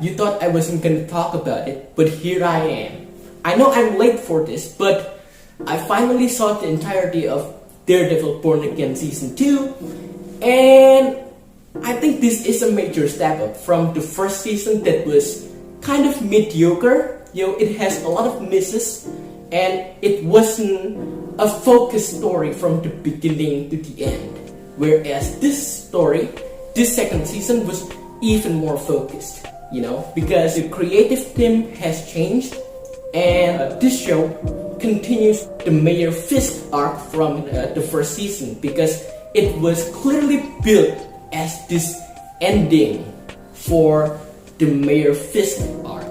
you thought I wasn't gonna talk about it, but here I am. I know I'm late for this, but I finally saw the entirety of Daredevil Born Again Season 2, and I think this is a major step up from the first season that was kind of mediocre. It has a lot of misses, and it wasn't a focused story from the beginning to the end. Whereas this story, this second season, was even more focused, because the creative team has changed, and this show continues the Mayor Fisk arc from the first season, because it was clearly built as this ending for the Mayor Fisk arc.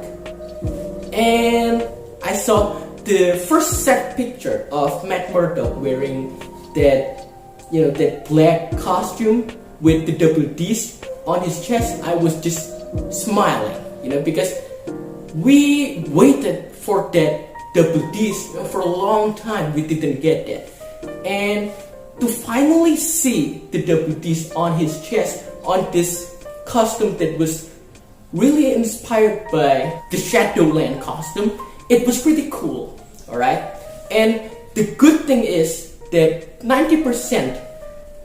And I saw the first set picture of Matt Murdock wearing that black costume with the double D's on his chest. I was just smiling, because we waited for that double D's for a long time. We didn't get that, and to finally see the double D's on his chest on this costume that was really inspired by the Shadowland costume, it was pretty cool. Alright, and the good thing is that 90%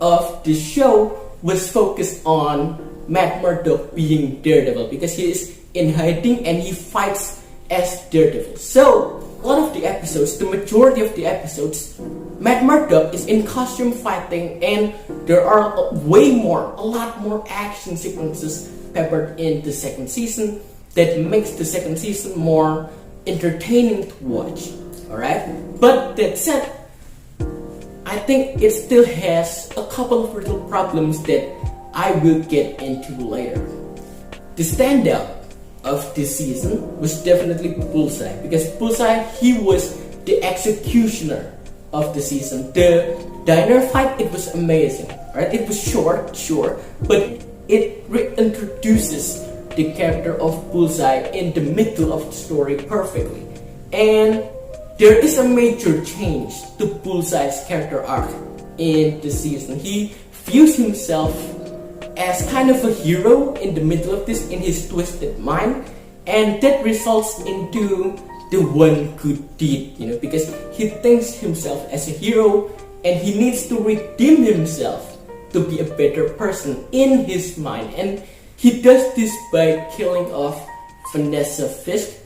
of the show was focused on Matt Murdock being Daredevil, because he is in hiding and he fights as Daredevil. So a lot of the episodes, the majority of the episodes, Matt Murdock is in costume fighting, and there are a lot more action sequences peppered in the second season that makes the second season more entertaining to watch. Alright, but that said, I think it still has a couple of little problems that I will get into later. The standout of this season was definitely Bullseye, because Bullseye, he was the executioner of the season. The diner fight, it was amazing. Right? It was short, sure, but it reintroduces the character of Bullseye in the middle of the story perfectly. And there is a major change to Bullseye's character arc in the season. He views himself as kind of a hero in the middle of this, in his twisted mind, and that results into the one good deed, because he thinks himself as a hero and he needs to redeem himself to be a better person in his mind, and he does this by killing off Vanessa Fisk,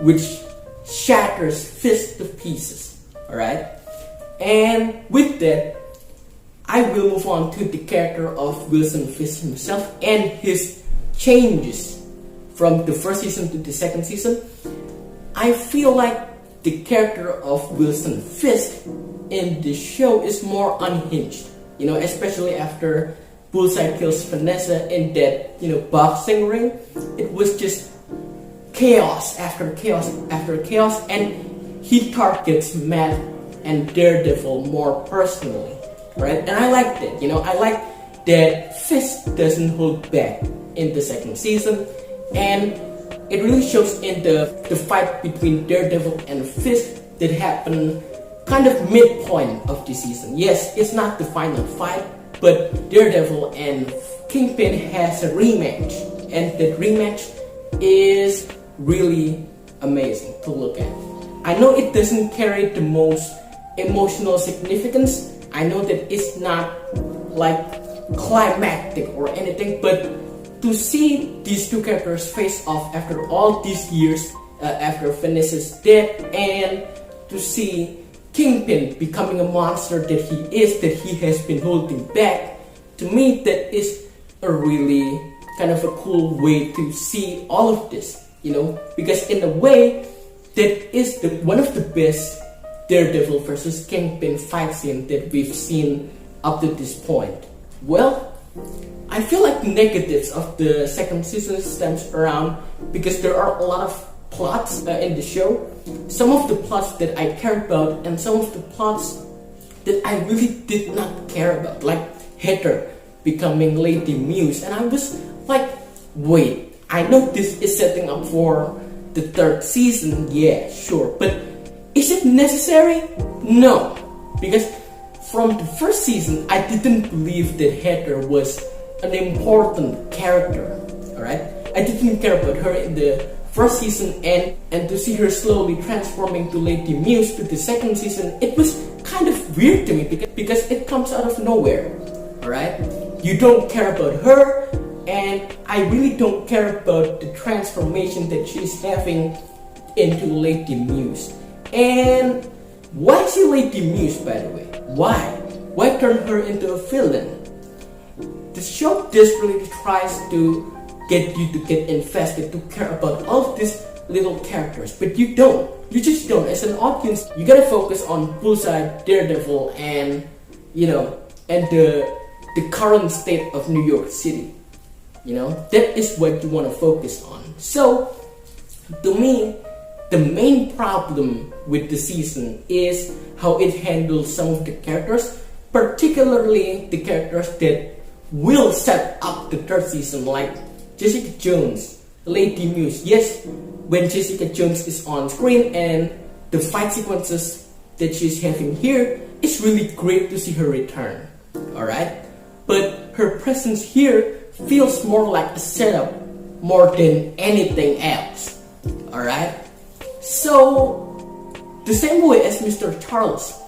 which shatters Fisk to pieces. Alright? And with that, I will move on to the character of Wilson Fisk himself and his changes from the first season to the second season. I feel like the character of Wilson Fisk in the show is more unhinged, especially after Bullseye kills Vanessa in that, boxing ring. It was just chaos after chaos after chaos, and he targets Matt and Daredevil more personally, right? And I like that, I like that Fisk doesn't hold back in the second season, and it really shows in the fight between Daredevil and Fisk that happened kind of midpoint of the season. Yes, it's not the final fight, but Daredevil and Kingpin has a rematch, and that rematch is really amazing to look at. I know it doesn't carry the most emotional significance. I know that it's not like climactic or anything, but to see these two characters face off after all these years, after Vanessa's death, and to see Kingpin becoming a monster that he has been holding back, to me that is a really kind of a cool way to see all of this, because in a way that is one of the best Daredevil versus Kingpin fight scene that we've seen up to this point. Well, I feel like the negatives of the second season stems around because there are a lot of plots in the show. Some of the plots that I care about, and some of the plots that I really did not care about, like Heather becoming Lady Muse, and I was like, wait, I know this is setting up for the third season, yeah, sure, but is it necessary? No, because from the first season, I didn't believe that Heather was an important character, alright? I didn't care about her in the first season, and to see her slowly transforming to Lady Muse to the second season, it was kind of weird to me because it comes out of nowhere. Alright? You don't care about her, and I really don't care about the transformation that she's having into Lady Muse. And why is she Lady Muse, by the way? Why? Why turn her into a villain? The show desperately tries to get you to get invested, to care about all of these little characters, but you don't. You just don't. As an audience, you gotta focus on Bullseye, Daredevil, and the current state of New York City. That is what you want to focus on. So, to me, the main problem with the season is how it handles some of the characters, particularly the characters that will set up the third season, like Jessica Jones, Lady Muse. Yes, when Jessica Jones is on screen and the fight sequences that she's having here, it's really great to see her return. Alright? But her presence here feels more like a setup more than anything else. Alright? So, the same way as Mr. Charles,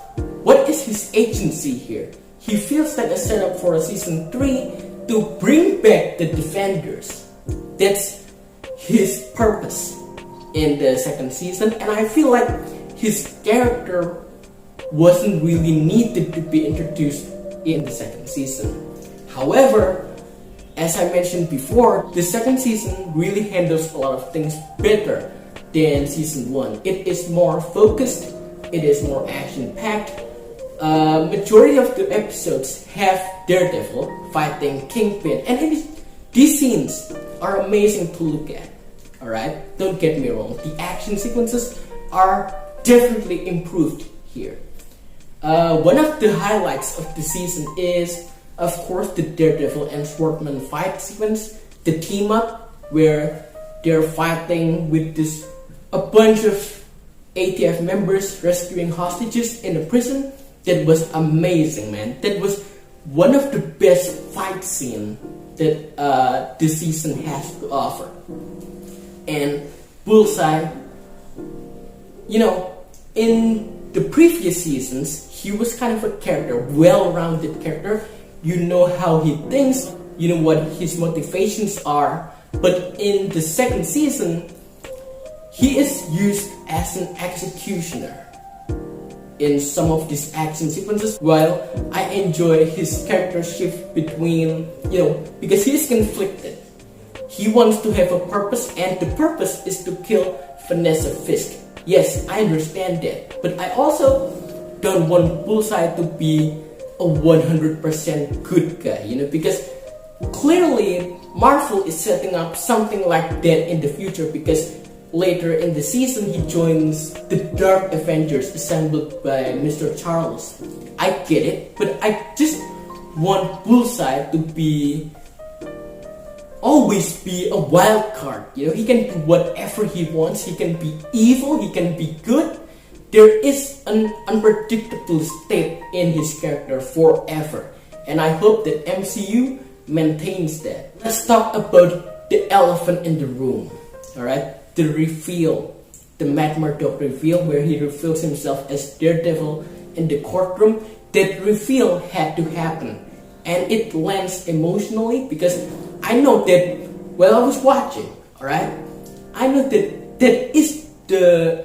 what is his agency here? He feels like a setup for a season 3 to bring back the Defenders. That's his purpose in the second season, and I feel like his character wasn't really needed to be introduced in the second season. However, as I mentioned before, the second season really handles a lot of things better than season 1. It is more focused, it is more action-packed. Majority of the episodes have Daredevil fighting Kingpin, and these scenes are amazing to look at. Alright? Don't get me wrong, the action sequences are definitely improved here. One of the highlights of the season is, of course, the Daredevil and Swordman fight sequence, the team up where they're fighting with a bunch of ATF members rescuing hostages in a prison. That was amazing, man. That was one of the best fight scenes that this season has to offer. And Bullseye, in the previous seasons, he was kind of a character, well-rounded character. You know how he thinks, you know what his motivations are. But in the second season, he is used as an executioner in some of these action sequences. While I enjoy his character shift between, because he is conflicted. He wants to have a purpose, and the purpose is to kill Vanessa Fisk. Yes, I understand that, but I also don't want Bullseye to be a 100% good guy, because clearly Marvel is setting up something like that in the future, because later in the season he joins the Dark Avengers assembled by Mr. Charles. I get it, but I just want Bullseye to always be a wild card. He can do whatever he wants. He can be evil, he can be good. There is an unpredictable state in his character forever, and I hope that MCU maintains that. Let's talk about the elephant in the room. Alright? The reveal, the Matt Murdock reveal, where he reveals himself as Daredevil in the courtroom. That reveal had to happen, and it lands emotionally, because I know that while I was watching, alright, I know that is the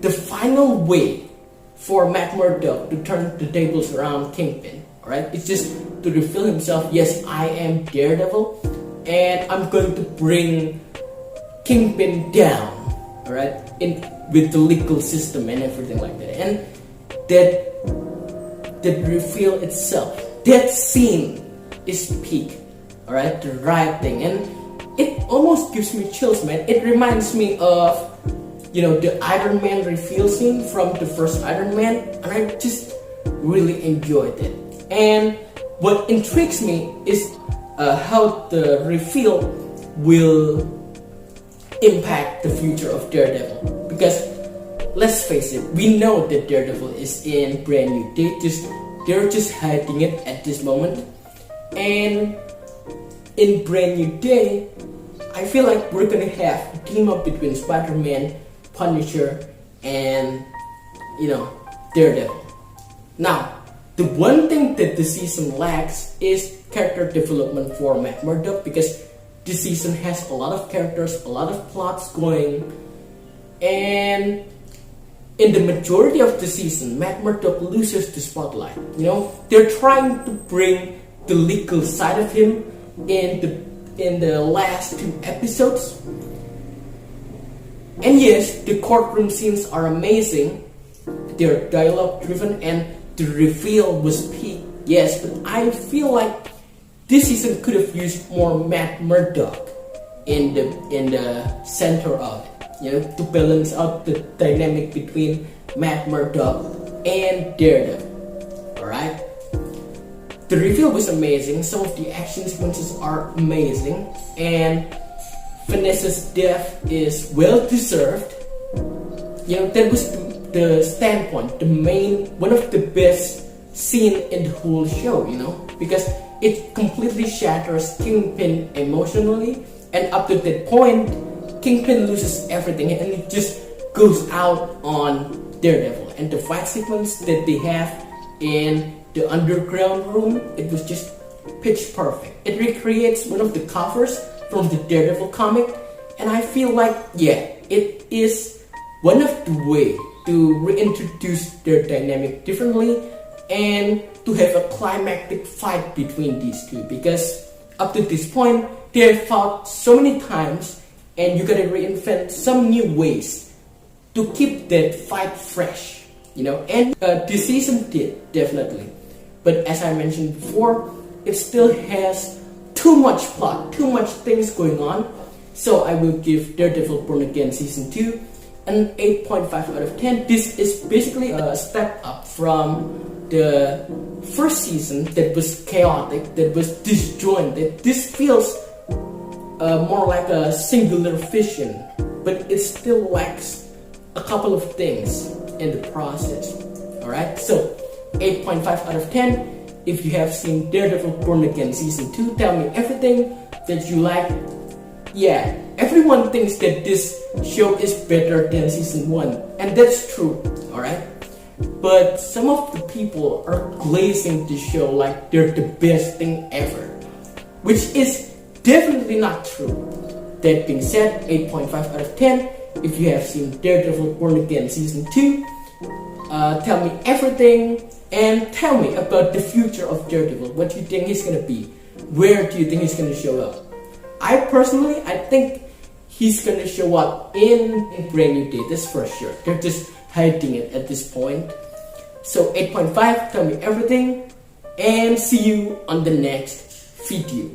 final way for Matt Murdock to turn the tables around Kingpin. Alright, it's just to reveal himself. Yes, I am Daredevil, and I'm going to bring Kingpin down. Alright, with the legal system and everything like that. And that reveal itself, that scene is peak. Alright, the writing, and it almost gives me chills, man. It reminds me of the Iron Man reveal scene from the first Iron Man, and I just really enjoyed it. And what intrigues me is how the reveal will impact the future of Daredevil. Because let's face it, we know that Daredevil is in Brand New Day. They're just hiding it at this moment. And in Brand New Day, I feel like we're gonna have a team up between Spider-Man, Punisher, and Daredevil. Now, the one thing that the season lacks is character development for Matt Murdock, because this season has a lot of characters, a lot of plots going, and in the majority of the season, Matt Murdock loses the spotlight. They're trying to bring the legal side of him in the last 2 episodes. And yes, the courtroom scenes are amazing. They're dialogue driven and the reveal was peak. Yes, but I feel like this season could have used more Matt Murdock in the center of it, to balance out the dynamic between Matt Murdock and Daredevil. Alright? The reveal was amazing. Some of the action sequences are amazing, and Vanessa's death is well deserved. That was the standpoint, one of the best scene in the whole show, because it completely shatters Kingpin emotionally, and up to that point, Kingpin loses everything and it just goes out on Daredevil. And the fight sequence that they have in the underground room, it was just pitch perfect. It recreates one of the covers from the Daredevil comic, and I feel like, it is one of the way to reintroduce their dynamic differently and to have a climactic fight between these two, because up to this point they have fought so many times, and you gotta reinvent some new ways to keep that fight fresh, and this season did, definitely. But as I mentioned before, it still has too much plot, too much things going on. So I will give Daredevil Born Again Season 2 an 8.5 out of 10. This is basically a step up from the first season that was chaotic, that was disjointed. This feels more like a singular vision, but it still lacks a couple of things in the process. Alright, so 8.5 out of 10. If you have seen Daredevil Born Again Season 2, tell me everything that you like. Yeah, everyone thinks that this show is better than Season 1, and that's true, alright? But some of the people are glazing the show like they're the best thing ever, which is definitely not true. That being said, 8.5 out of 10. If you have seen Daredevil Born Again Season 2, tell me everything, and tell me about the future of Daredevil. What do you think he's gonna be? Where do you think he's gonna show up? I think he's gonna show up in Brand New Day, that's for sure. They're just hiding it at this point. So 8.5, tell me everything, and see you on the next video.